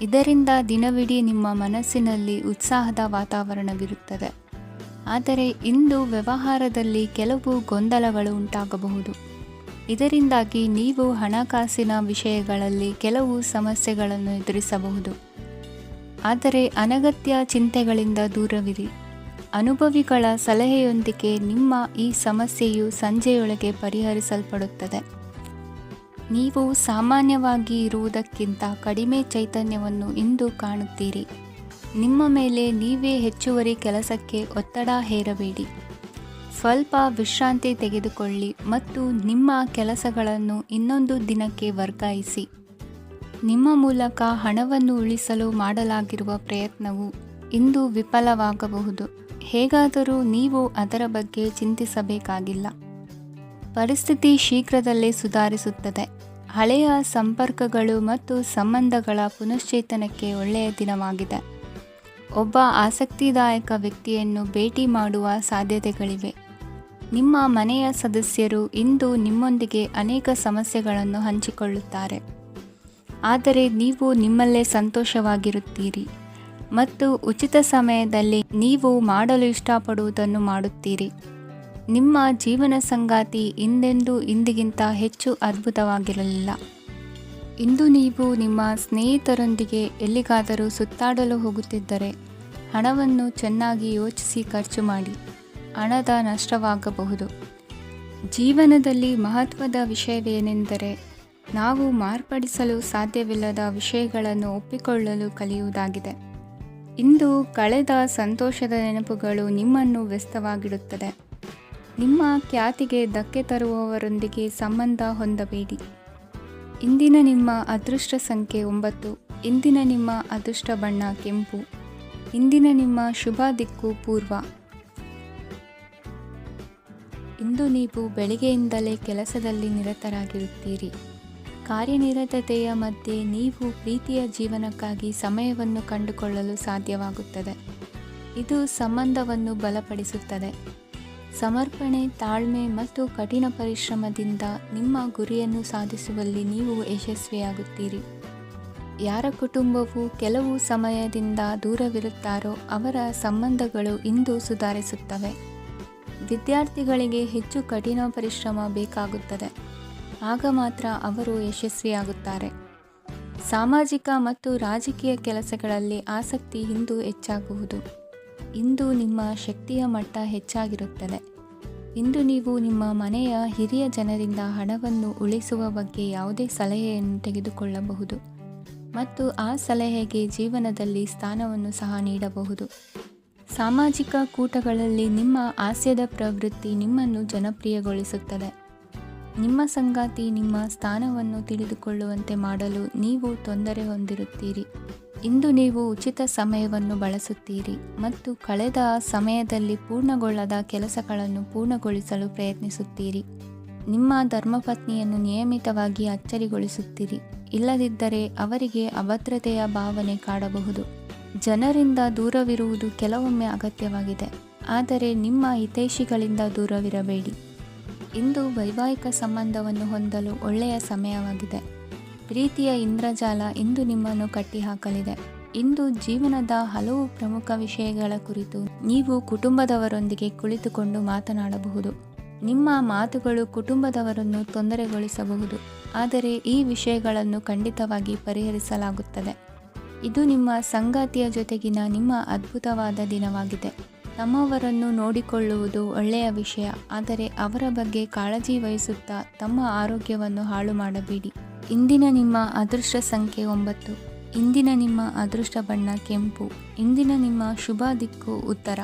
ಇದರಿಂದ ದಿನವಿಡೀ ನಿಮ್ಮ ಮನಸ್ಸಿನಲ್ಲಿ ಉತ್ಸಾಹದ ವಾತಾವರಣವಿರುತ್ತದೆ. ಆದರೆ ಇಂದು ವ್ಯವಹಾರದಲ್ಲಿ ಕೆಲವು ಗೊಂದಲಗಳು ಉಂಟಾಗಬಹುದು. ಇದರಿಂದಾಗಿ ನೀವು ಹಣಕಾಸಿನ ವಿಷಯಗಳಲ್ಲಿ ಕೆಲವು ಸಮಸ್ಯೆಗಳನ್ನು ಎದುರಿಸಬಹುದು. ಆದರೆ ಅನಗತ್ಯ ಚಿಂತೆಗಳಿಂದ ದೂರವಿರಿ. ಅನುಭವಿಗಳ ಸಲಹೆಯೊಂದಿಗೆ ನಿಮ್ಮ ಈ ಸಮಸ್ಯೆಯು ಸಂಜೆಯೊಳಗೆ ಪರಿಹರಿಸಲ್ಪಡುತ್ತದೆ. ನೀವು ಸಾಮಾನ್ಯವಾಗಿ ಇರುವುದಕ್ಕಿಂತ ಕಡಿಮೆ ಚೈತನ್ಯವನ್ನು ಇಂದು ಕಾಣುತ್ತೀರಿ. ನಿಮ್ಮ ಮೇಲೆ ನೀವೇ ಹೆಚ್ಚುವರಿ ಕೆಲಸಕ್ಕೆ ಒತ್ತಡ ಹೇರಬೇಡಿ. ಸ್ವಲ್ಪ ವಿಶ್ರಾಂತಿ ತೆಗೆದುಕೊಳ್ಳಿ ಮತ್ತು ನಿಮ್ಮ ಕೆಲಸಗಳನ್ನು ಇನ್ನೊಂದು ದಿನಕ್ಕೆ ವರ್ಗಾಯಿಸಿ. ನಿಮ್ಮ ಮೂಲಕ ಹಣವನ್ನು ಉಳಿಸಲು ಮಾಡಲಾಗಿರುವ ಪ್ರಯತ್ನವು ಇಂದು ವಿಫಲವಾಗಬಹುದು. ಹೇಗಾದರೂ ನೀವು ಅದರ ಬಗ್ಗೆ ಚಿಂತಿಸಬೇಕಾಗಿಲ್ಲ. ಪರಿಸ್ಥಿತಿ ಶೀಘ್ರದಲ್ಲೇ ಸುಧಾರಿಸುತ್ತದೆ. ಹಳೆಯ ಸಂಪರ್ಕಗಳು ಮತ್ತು ಸಂಬಂಧಗಳ ಪುನಶ್ಚೇತನಕ್ಕೆ ಒಳ್ಳೆಯ ದಿನವಾಗಿದೆ. ಒಬ್ಬ ಆಸಕ್ತಿದಾಯಕ ವ್ಯಕ್ತಿಯನ್ನು ಭೇಟಿ ಮಾಡುವ ಸಾಧ್ಯತೆಗಳಿವೆ. ನಿಮ್ಮ ಮನೆಯ ಸದಸ್ಯರು ಇಂದು ನಿಮ್ಮೊಂದಿಗೆ ಅನೇಕ ಸಮಸ್ಯೆಗಳನ್ನು ಹಂಚಿಕೊಳ್ಳುತ್ತಾರೆ. ಆದರೆ ನೀವು ನಿಮ್ಮಲ್ಲೇ ಸಂತೋಷವಾಗಿರುತ್ತೀರಿ. ಮತ್ತು ಉಚಿತ ಸಮಯದಲ್ಲಿ ನೀವು ಮಾಡಲು ಇಷ್ಟಪಡುವುದನ್ನು ಮಾಡುತ್ತೀರಿ. ನಿಮ್ಮ ಜೀವನ ಸಂಗಾತಿ ಹಿಂದೆಂದೂ ಇಂದಿಗಿಂತ ಹೆಚ್ಚು ಅದ್ಭುತವಾಗಿರಲಿಲ್ಲ. ಇಂದು ನೀವು ನಿಮ್ಮ ಸ್ನೇಹಿತರೊಂದಿಗೆ ಎಲ್ಲಿಗಾದರೂ ಸುತ್ತಾಡಲು ಹೋಗುತ್ತಿದ್ದರೆ ಹಣವನ್ನು ಚೆನ್ನಾಗಿ ಯೋಚಿಸಿ ಖರ್ಚು ಮಾಡಿ. ಹಣದ ನಷ್ಟವಾಗಬಹುದು. ಜೀವನದಲ್ಲಿ ಮಹತ್ವದ ವಿಷಯವೇನೆಂದರೆ ನಾವು ಮಾರ್ಪಡಿಸಲು ಸಾಧ್ಯವಿಲ್ಲದ ವಿಷಯಗಳನ್ನು ಒಪ್ಪಿಕೊಳ್ಳಲು ಕಲಿಯುವುದಾಗಿದೆ. ಇಂದು ಕಳೆದ ಸಂತೋಷದ ನೆನಪುಗಳು ನಿಮ್ಮನ್ನು ವ್ಯಸ್ತವಾಗಿಡುತ್ತದೆ. ನಿಮ್ಮ ಖ್ಯಾತಿಗೆ ಧಕ್ಕೆ ತರುವವರೊಂದಿಗೆ ಸಂಬಂಧ ಹೊಂದಬೇಡಿ. ಇಂದಿನ ನಿಮ್ಮ ಅದೃಷ್ಟ ಸಂಖ್ಯೆ 9. ಇಂದಿನ ನಿಮ್ಮ ಅದೃಷ್ಟ ಬಣ್ಣ ಕೆಂಪು. ಇಂದಿನ ನಿಮ್ಮ ಶುಭ ದಿಕ್ಕು ಪೂರ್ವ. ಇಂದು ನೀವು ಬೆಳಿಗ್ಗೆಯಿಂದಲೇ ಕೆಲಸದಲ್ಲಿ ನಿರತರಾಗಿರುತ್ತೀರಿ. ಕಾರ್ಯನಿರತತೆಯ ಮಧ್ಯೆ ನೀವು ಪ್ರೀತಿಯ ಜೀವನಕ್ಕಾಗಿ ಸಮಯವನ್ನು ಕಂಡುಕೊಳ್ಳಲು ಸಾಧ್ಯವಾಗುತ್ತದೆ. ಇದು ಸಂಬಂಧವನ್ನು ಬಲಪಡಿಸುತ್ತದೆ. ಸಮರ್ಪಣೆ, ತಾಳ್ಮೆ ಮತ್ತು ಕಠಿಣ ಪರಿಶ್ರಮದಿಂದ ನಿಮ್ಮ ಗುರಿಯನ್ನು ಸಾಧಿಸುವಲ್ಲಿ ನೀವು ಯಶಸ್ವಿಯಾಗುತ್ತೀರಿ. ಯಾರ ಕುಟುಂಬವು ಕೆಲವು ಸಮಯದಿಂದ ದೂರವಿರುತ್ತಾರೋ ಅವರ ಸಂಬಂಧಗಳು ಇಂದು ಸುಧಾರಿಸುತ್ತವೆ. ವಿದ್ಯಾರ್ಥಿಗಳಿಗೆ ಹೆಚ್ಚು ಕಠಿಣ ಪರಿಶ್ರಮ ಬೇಕಾಗುತ್ತದೆ. ಆಗ ಮಾತ್ರ ಅವರು ಯಶಸ್ವಿಯಾಗುತ್ತಾರೆ. ಸಾಮಾಜಿಕ ಮತ್ತು ರಾಜಕೀಯ ಕೆಲಸಗಳಲ್ಲಿ ಆಸಕ್ತಿ ಇಂದು ಹೆಚ್ಚಾಗುವುದು. ಇಂದು ನಿಮ್ಮ ಶಕ್ತಿಯ ಮಟ್ಟ ಹೆಚ್ಚಾಗಿರುತ್ತದೆ. ಇಂದು ನೀವು ನಿಮ್ಮ ಮನೆಯ ಹಿರಿಯ ಜನರಿಂದ ಹಣವನ್ನು ಉಳಿಸುವ ಬಗ್ಗೆ ಯಾವುದೇ ಸಲಹೆಯನ್ನು ತೆಗೆದುಕೊಳ್ಳಬಹುದು ಮತ್ತು ಆ ಸಲಹೆಗೆ ಜೀವನದಲ್ಲಿ ಸ್ಥಾನವನ್ನು ಸಹ ನೀಡಬಹುದು. ಸಾಮಾಜಿಕ ಕೂಟಗಳಲ್ಲಿ ನಿಮ್ಮ ಹಾಸ್ಯದ ಪ್ರವೃತ್ತಿ ನಿಮ್ಮನ್ನು ಜನಪ್ರಿಯಗೊಳಿಸುತ್ತದೆ. ನಿಮ್ಮ ಸಂಗಾತಿ ನಿಮ್ಮ ಸ್ಥಾನವನ್ನು ತಿಳಿದುಕೊಳ್ಳುವಂತೆ ಮಾಡಲು ನೀವು ತೊಂದರೆ ಹೊಂದಿರುತ್ತೀರಿ. ಇಂದು ನೀವು ಉಚಿತ ಸಮಯವನ್ನು ಬಳಸುತ್ತೀರಿ ಮತ್ತು ಕಳೆದ ಸಮಯದಲ್ಲಿ ಪೂರ್ಣಗೊಳ್ಳದ ಕೆಲಸಗಳನ್ನು ಪೂರ್ಣಗೊಳಿಸಲು ಪ್ರಯತ್ನಿಸುತ್ತೀರಿ. ನಿಮ್ಮ ಧರ್ಮಪತ್ನಿಯನ್ನು ನಿಯಮಿತವಾಗಿ ಅಚ್ಚರಿಗೊಳಿಸುತ್ತೀರಿ. ಇಲ್ಲದಿದ್ದರೆ ಅವರಿಗೆ ಅಭದ್ರತೆಯ ಭಾವನೆ ಕಾಡಬಹುದು. ಜನರಿಂದ ದೂರವಿರುವುದು ಕೆಲವೊಮ್ಮೆ ಅಗತ್ಯವಾಗಿದೆ, ಆದರೆ ನಿಮ್ಮ ಹಿತೈಷಿಗಳಿಂದ ದೂರವಿರಬೇಡಿ. ಇಂದು ವೈವಾಹಿಕ ಸಂಬಂಧವನ್ನು ಹೊಂದಲು ಒಳ್ಳೆಯ ಸಮಯವಾಗಿದೆ. ಪ್ರೀತಿಯ ಇಂದ್ರಜಾಲ ಇಂದು ನಿಮ್ಮನ್ನು ಕಟ್ಟಿಹಾಕಲಿದೆ. ಇಂದು ಜೀವನದ ಹಲವು ಪ್ರಮುಖ ವಿಷಯಗಳ ಕುರಿತು ನೀವು ಕುಟುಂಬದವರೊಂದಿಗೆ ಕುಳಿತುಕೊಂಡು ಮಾತನಾಡಬಹುದು. ನಿಮ್ಮ ಮಾತುಗಳು ಕುಟುಂಬದವರನ್ನು ತೊಂದರೆಗೊಳಿಸಬಹುದು, ಆದರೆ ಈ ವಿಷಯಗಳನ್ನು ಖಂಡಿತವಾಗಿ ಪರಿಹರಿಸಲಾಗುತ್ತದೆ. ಇದು ನಿಮ್ಮ ಸಂಗಾತಿಯ ಜೊತೆಗಿನ ನಿಮ್ಮ ಅದ್ಭುತವಾದ ದಿನವಾಗಿದೆ. ತಮ್ಮವರನ್ನು ನೋಡಿಕೊಳ್ಳುವುದು ಒಳ್ಳೆಯ ವಿಷಯ, ಆದರೆ ಅವರ ಬಗ್ಗೆ ಕಾಳಜಿ ವಹಿಸುತ್ತಾ ತಮ್ಮ ಆರೋಗ್ಯವನ್ನು ಹಾಳು ಮಾಡಬೇಡಿ. ಇಂದಿನ ನಿಮ್ಮ ಅದೃಷ್ಟ ಸಂಖ್ಯೆ 9. ಇಂದಿನ ನಿಮ್ಮ ಅದೃಷ್ಟ ಬಣ್ಣ ಕೆಂಪು. ಇಂದಿನ ನಿಮ್ಮ ಶುಭ ದಿಕ್ಕು ಉತ್ತರ.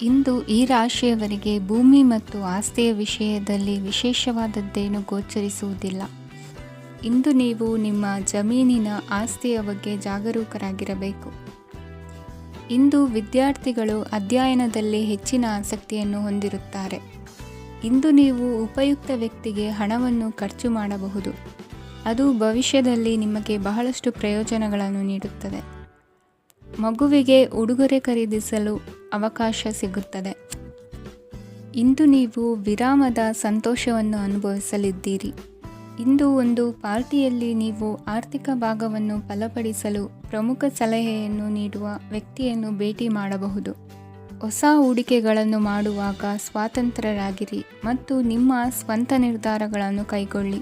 ಇಂದು ಈ ರಾಶಿಯವರಿಗೆ ಭೂಮಿ ಮತ್ತು ಆಸ್ತಿಯ ವಿಷಯದಲ್ಲಿ ವಿಶೇಷವಾದದ್ದೇನು ಗೋಚರಿಸುವುದಿಲ್ಲ. ಇಂದು ನೀವು ನಿಮ್ಮ ಜಮೀನಿನ ಆಸ್ತಿಯ ಬಗ್ಗೆ ಜಾಗರೂಕರಾಗಿರಬೇಕು. ಇಂದು ವಿದ್ಯಾರ್ಥಿಗಳು ಅಧ್ಯಯನದಲ್ಲಿ ಹೆಚ್ಚಿನ ಆಸಕ್ತಿಯನ್ನು ಹೊಂದಿರುತ್ತಾರೆ. ಇಂದು ನೀವು ಉಪಯುಕ್ತ ವ್ಯಕ್ತಿಗೆ ಹಣವನ್ನು ಖರ್ಚು ಮಾಡಬಹುದು. ಅದು ಭವಿಷ್ಯದಲ್ಲಿ ನಿಮಗೆ ಬಹಳಷ್ಟು ಪ್ರಯೋಜನಗಳನ್ನು ನೀಡುತ್ತದೆ. ಮಗುವಿಗೆ ಉಡುಗೊರೆ ಖರೀದಿಸಲು ಅವಕಾಶ ಸಿಗುತ್ತದೆ. ಇಂದು ನೀವು ವಿರಾಮದ ಸಂತೋಷವನ್ನು ಅನುಭವಿಸಲಿದ್ದೀರಿ. ಇಂದು ಒಂದು ಪಾರ್ಟಿಯಲ್ಲಿ ನೀವು ಆರ್ಥಿಕ ಭಾಗವನ್ನು ಬಲಪಡಿಸಲು ಪ್ರಮುಖ ಸಲಹೆಯನ್ನು ನೀಡುವ ವ್ಯಕ್ತಿಯನ್ನು ಭೇಟಿ ಮಾಡಬಹುದು. ಹೊಸ ಹೂಡಿಕೆಗಳನ್ನು ಮಾಡುವಾಗ ಸ್ವತಂತ್ರರಾಗಿರಿ ಮತ್ತು ನಿಮ್ಮ ಸ್ವಂತ ನಿರ್ಧಾರಗಳನ್ನು ಕೈಗೊಳ್ಳಿ.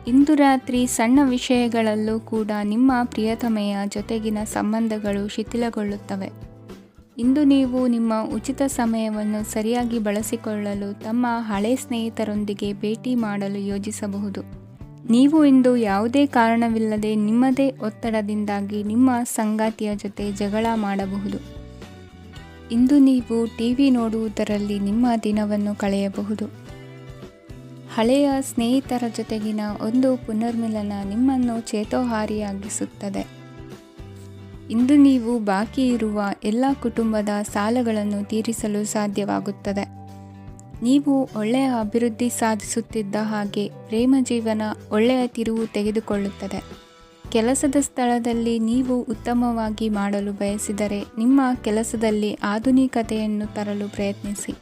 ಇಂದು ರಾತ್ರಿ ಸಣ್ಣ ವಿಷಯಗಳಲ್ಲೂ ಕೂಡ ನಿಮ್ಮ ಪ್ರಿಯತಮೆಯ ಜೊತೆಗಿನ ಸಂಬಂಧಗಳು ಶಿಥಿಲಗೊಳ್ಳುತ್ತವೆ. ಇಂದು ನೀವು ನಿಮ್ಮ ಉಚಿತ ಸಮಯವನ್ನು ಸರಿಯಾಗಿ ಬಳಸಿಕೊಳ್ಳಲು ತಮ್ಮ ಹಳೆ ಸ್ನೇಹಿತರೊಂದಿಗೆ ಭೇಟಿ ಮಾಡಲು ಯೋಜಿಸಬಹುದು. ನೀವು ಇಂದು ಯಾವುದೇ ಕಾರಣವಿಲ್ಲದೆ ನಿಮ್ಮದೇ ಒತ್ತಡದಿಂದಾಗಿ ನಿಮ್ಮ ಸಂಗಾತಿಯ ಜೊತೆ ಜಗಳ ಮಾಡಬಹುದು. ಇಂದು ನೀವು ಟಿವಿ ನೋಡುವುದರಲ್ಲಿ ನಿಮ್ಮ ದಿನವನ್ನು ಕಳೆಯಬಹುದು. ಹಳೆಯ ಸ್ನೇಹಿತರ ಜೊತೆಗಿನ ಒಂದು ಪುನರ್ಮಿಲನ ನಿಮ್ಮನ್ನು ಚೇತೋಹಾರಿಯಾಗಿಸುತ್ತದೆ. ಇಂದು ನೀವು ಬಾಕಿ ಇರುವ ಎಲ್ಲ ಕುಟುಂಬದ ಸಾಲಗಳನ್ನು ತೀರಿಸಲು ಸಾಧ್ಯವಾಗುತ್ತದೆ. ನೀವು ಒಳ್ಳೆಯ ಅಭಿವೃದ್ಧಿ ಸಾಧಿಸುತ್ತಿದ್ದ ಹಾಗೆ ಪ್ರೇಮ ಜೀವನ ಒಳ್ಳೆಯ ತಿರುವು ತೆಗೆದುಕೊಳ್ಳುತ್ತದೆ. ಕೆಲಸದ ಸ್ಥಳದಲ್ಲಿ ನೀವು ಉತ್ತಮವಾಗಿ ಮಾಡಲು ಬಯಸಿದರೆ ನಿಮ್ಮ ಕೆಲಸದಲ್ಲಿ ಆಧುನಿಕತೆಯನ್ನು ತರಲು ಪ್ರಯತ್ನಿಸಿ.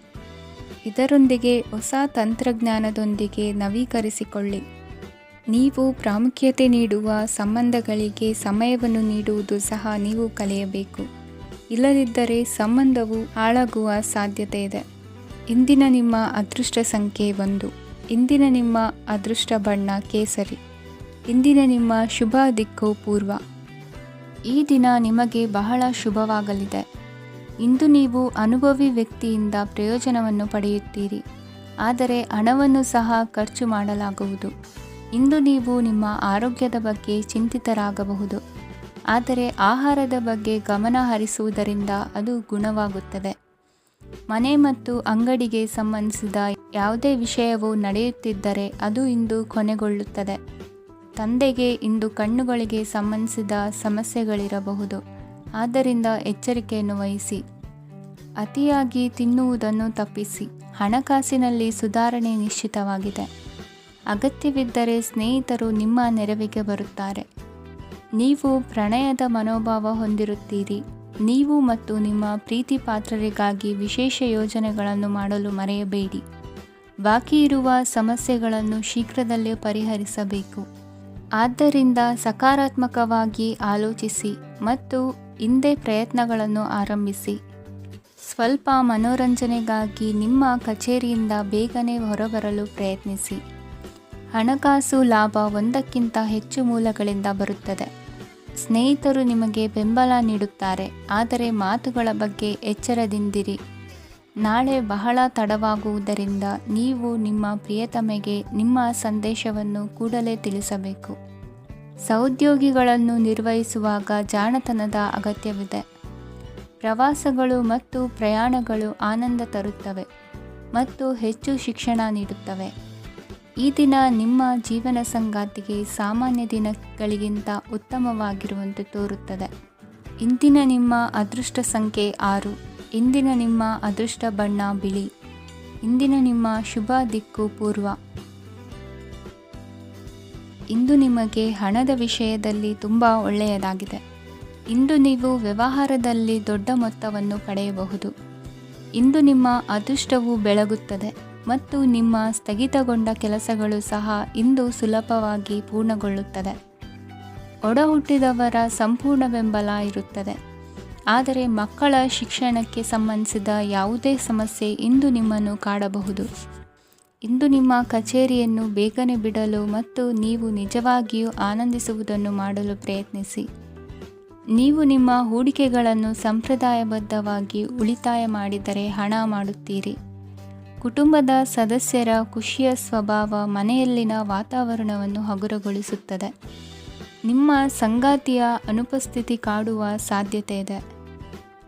ಇದರೊಂದಿಗೆ ಹೊಸ ತಂತ್ರಜ್ಞಾನದೊಂದಿಗೆ ನವೀಕರಿಸಿಕೊಳ್ಳಿ. ನೀವು ಪ್ರಾಮುಖ್ಯತೆ ನೀಡುವ ಸಂಬಂಧಗಳಿಗೆ ಸಮಯವನ್ನು ನೀಡುವುದು ಸಹ ನೀವು ಕಲಿಯಬೇಕು. ಇಲ್ಲದಿದ್ದರೆ ಸಂಬಂಧವು ಹಾಳಾಗುವ ಸಾಧ್ಯತೆ ಇದೆ. ಇಂದಿನ ನಿಮ್ಮ ಅದೃಷ್ಟ ಸಂಖ್ಯೆ 1. ಇಂದಿನ ನಿಮ್ಮ ಅದೃಷ್ಟ ಬಣ್ಣ ಕೇಸರಿ. ಇಂದಿನ ನಿಮ್ಮ ಶುಭ ದಿಕ್ಕು ಪೂರ್ವ. ಈ ದಿನ ನಿಮಗೆ ಬಹಳ ಶುಭವಾಗಲಿದೆ. ಇಂದು ನೀವು ಅನುಭವಿ ವ್ಯಕ್ತಿಯಿಂದ ಪ್ರಯೋಜನವನ್ನು ಪಡೆಯುತ್ತೀರಿ, ಆದರೆ ಹಣವನ್ನು ಸಹ ಖರ್ಚು ಮಾಡಲಾಗುವುದು. ಇಂದು ನೀವು ನಿಮ್ಮ ಆರೋಗ್ಯದ ಬಗ್ಗೆ ಚಿಂತಿತರಾಗಬಹುದು, ಆದರೆ ಆಹಾರದ ಬಗ್ಗೆ ಗಮನ ಹರಿಸುವುದರಿಂದ ಅದು ಗುಣವಾಗುತ್ತದೆ. ಮನೆ ಮತ್ತು ಅಂಗಡಿಗೆ ಸಂಬಂಧಿಸಿದ ಯಾವುದೇ ವಿಷಯವು ನಡೆಯುತ್ತಿದ್ದರೆ ಅದು ಇಂದು ಕೊನೆಗೊಳ್ಳುತ್ತದೆ. ತಂದೆಗೆ ಇಂದು ಕಣ್ಣುಗಳಿಗೆ ಸಂಬಂಧಿಸಿದ ಸಮಸ್ಯೆಗಳಿರಬಹುದು, ಆದ್ದರಿಂದ ಎಚ್ಚರಿಕೆಯನ್ನು ವಹಿಸಿ. ಅತಿಯಾಗಿ ತಿನ್ನುವುದನ್ನು ತಪ್ಪಿಸಿ. ಹಣಕಾಸಿನಲ್ಲಿ ಸುಧಾರಣೆ ನಿಶ್ಚಿತವಾಗಿದೆ. ಅಗತ್ಯವಿದ್ದರೆ ಸ್ನೇಹಿತರು ನಿಮ್ಮ ನೆರವಿಗೆ ಬರುತ್ತಾರೆ. ನೀವು ಪ್ರಣಯದ ಮನೋಭಾವ ಹೊಂದಿರುತ್ತೀರಿ. ನೀವು ಮತ್ತು ನಿಮ್ಮ ಪ್ರೀತಿ ಪಾತ್ರರಿಗಾಗಿ ವಿಶೇಷ ಯೋಜನೆಗಳನ್ನು ಮಾಡಲು ಮರೆಯಬೇಡಿ. ಬಾಕಿ ಇರುವ ಸಮಸ್ಯೆಗಳನ್ನು ಶೀಘ್ರದಲ್ಲೇ ಪರಿಹರಿಸಬೇಕು. ಆದ್ದರಿಂದ ಸಕಾರಾತ್ಮಕವಾಗಿ ಆಲೋಚಿಸಿ ಮತ್ತು ಇಂದೇ ಪ್ರಯತ್ನಗಳನ್ನು ಆರಂಭಿಸಿ. ಸ್ವಲ್ಪ ಮನೋರಂಜನೆಗಾಗಿ ನಿಮ್ಮ ಕಚೇರಿಯಿಂದ ಬೇಗನೆ ಹೊರಬರಲು ಪ್ರಯತ್ನಿಸಿ. ಹಣಕಾಸು ಲಾಭ ಒಂದಕ್ಕಿಂತ ಹೆಚ್ಚು ಮೂಲಗಳಿಂದ ಬರುತ್ತದೆ. ಸ್ನೇಹಿತರು ನಿಮಗೆ ಬೆಂಬಲ ನೀಡುತ್ತಾರೆ, ಆದರೆ ಮಾತುಗಳ ಬಗ್ಗೆ ಎಚ್ಚರದಿಂದಿರಿ. ನಾಳೆ ಬಹಳ ತಡವಾಗುವುದರಿಂದ ನೀವು ನಿಮ್ಮ ಪ್ರಿಯತಮೆಗೆ ನಿಮ್ಮ ಸಂದೇಶವನ್ನು ಕೂಡಲೇ ತಿಳಿಸಬೇಕು. ಸಹೋದ್ಯೋಗಿಗಳನ್ನು ನಿರ್ವಹಿಸುವಾಗ ಜಾಣತನದ ಅಗತ್ಯವಿದೆ. ಪ್ರವಾಸಗಳು ಮತ್ತು ಪ್ರಯಾಣಗಳು ಆನಂದ ತರುತ್ತವೆ ಮತ್ತು ಹೆಚ್ಚು ಶಿಕ್ಷಣ ನೀಡುತ್ತವೆ. ಈ ದಿನ ನಿಮ್ಮ ಜೀವನ ಸಂಗಾತಿಗೆ ಸಾಮಾನ್ಯ ದಿನಗಳಿಗಿಂತ ಉತ್ತಮವಾಗಿರುವಂತೆ ತೋರುತ್ತದೆ. ಇಂದಿನ ನಿಮ್ಮ ಅದೃಷ್ಟ ಸಂಖ್ಯೆ 6. ಇಂದಿನ ನಿಮ್ಮ ಅದೃಷ್ಟ ಬಣ್ಣ ಬಿಳಿ. ಇಂದಿನ ನಿಮ್ಮ ಶುಭ ದಿಕ್ಕು ಪೂರ್ವ. ಇಂದು ನಿಮಗೆ ಹಣದ ವಿಷಯದಲ್ಲಿ ತುಂಬ ಒಳ್ಳೆಯದಾಗಿದೆ. ಇಂದು ನೀವು ವ್ಯವಹಾರದಲ್ಲಿ ದೊಡ್ಡ ಮೊತ್ತವನ್ನು ಪಡೆಯಬಹುದು. ಇಂದು ನಿಮ್ಮ ಅದೃಷ್ಟವು ಬೆಳಗುತ್ತದೆ ಮತ್ತು ನಿಮ್ಮ ಸ್ಥಗಿತಗೊಂಡ ಕೆಲಸಗಳು ಸಹ ಇಂದು ಸುಲಭವಾಗಿ ಪೂರ್ಣಗೊಳ್ಳುತ್ತದೆ. ಒಡಹುಟ್ಟಿದವರ ಸಂಪೂರ್ಣ ಬೆಂಬಲ ಇರುತ್ತದೆ, ಆದರೆ ಮಕ್ಕಳ ಶಿಕ್ಷಣಕ್ಕೆ ಸಂಬಂಧಿಸಿದ ಯಾವುದೇ ಸಮಸ್ಯೆ ಇಂದು ನಿಮ್ಮನ್ನು ಕಾಡಬಹುದು. ಇಂದು ನಿಮ್ಮ ಕಚೇರಿಯನ್ನು ಬೇಗನೆ ಬಿಡಲು ಮತ್ತು ನೀವು ನಿಜವಾಗಿಯೂ ಆನಂದಿಸುವುದನ್ನು ಮಾಡಲು ಪ್ರಯತ್ನಿಸಿ. ನೀವು ನಿಮ್ಮ ಹೂಡಿಕೆಗಳನ್ನು ಸಂಪ್ರದಾಯಬದ್ಧವಾಗಿ ಉಳಿತಾಯ ಮಾಡಿದರೆ ಹಣ ಮಾಡುತ್ತೀರಿ. ಕುಟುಂಬದ ಸದಸ್ಯರ ಖುಷಿಯ ಸ್ವಭಾವ ಮನೆಯಲ್ಲಿನ ವಾತಾವರಣವನ್ನು ಹಗುರಗೊಳಿಸುತ್ತದೆ. ನಿಮ್ಮ ಸಂಗಾತಿಯ ಅನುಪಸ್ಥಿತಿ ಕಾಡುವ ಸಾಧ್ಯತೆ ಇದೆ.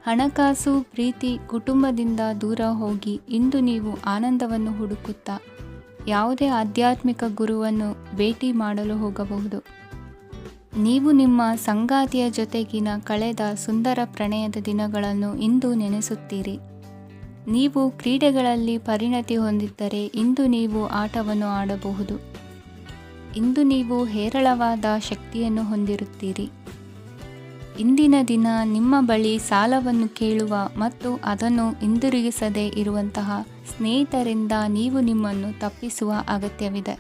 ಹಣಕಾಸು, ಪ್ರೀತಿ, ಕುಟುಂಬದಿಂದ ದೂರ ಹೋಗಿ ಇಂದು ನೀವು ಆನಂದವನ್ನು ಹುಡುಕುತ್ತಾ ಯಾವುದೇ ಆಧ್ಯಾತ್ಮಿಕ ಗುರುವನ್ನು ಭೇಟಿ ಮಾಡಲು ಹೋಗಬಹುದು. ನೀವು ನಿಮ್ಮ ಸಂಗಾತಿಯ ಜೊತೆಗಿನ ಕಳೆದ ಸುಂದರ ಪ್ರಣಯದ ದಿನಗಳನ್ನು ಇಂದು ನೆನೆಸುತ್ತೀರಿ. ನೀವು ಕ್ರೀಡೆಗಳಲ್ಲಿ ಪರಿಣತಿ ಹೊಂದಿದ್ದರೆ ಇಂದು ನೀವು ಆಟವನ್ನು ಆಡಬಹುದು. ಇಂದು ನೀವು ಹೇರಳವಾದ ಶಕ್ತಿಯನ್ನು ಹೊಂದಿರುತ್ತೀರಿ. ಇಂದಿನ ದಿನ ನಿಮ್ಮ ಬಳಿ ಸಾಲವನ್ನು ಕೇಳುವ ಮತ್ತು ಅದನ್ನು ಹಿಂದಿರುಗಿಸದೇ ಇರುವಂತಹ ಸ್ನೇಹಿತರಿಂದ ನೀವು ನಿಮ್ಮನ್ನು ತಪ್ಪಿಸುವ ಅಗತ್ಯವಿದೆ.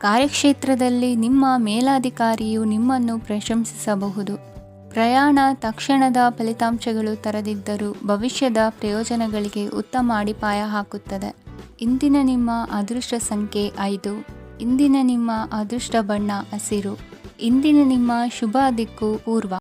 ಕಾರ್ಯಕ್ಷೇತ್ರದಲ್ಲಿ ನಿಮ್ಮ ಮೇಲಾಧಿಕಾರಿಯು ನಿಮ್ಮನ್ನು ಪ್ರಶಂಸಿಸಬಹುದು. ಪ್ರಯಾಣ ತಕ್ಷಣದ ಫಲಿತಾಂಶಗಳು ತರದಿದ್ದರೂ ಭವಿಷ್ಯದ ಪ್ರಯೋಜನಗಳಿಗೆ ಉತ್ತಮ ಅಡಿಪಾಯ ಹಾಕುತ್ತದೆ. ಇಂದಿನ ನಿಮ್ಮ ಅದೃಷ್ಟ ಸಂಖ್ಯೆ 5. ಇಂದಿನ ನಿಮ್ಮ ಅದೃಷ್ಟ ಬಣ್ಣ ಹಸಿರು. ಇಂದಿನ ನಿಮ್ಮ ಶುಭ ದಿಕ್ಕು ಪೂರ್ವ.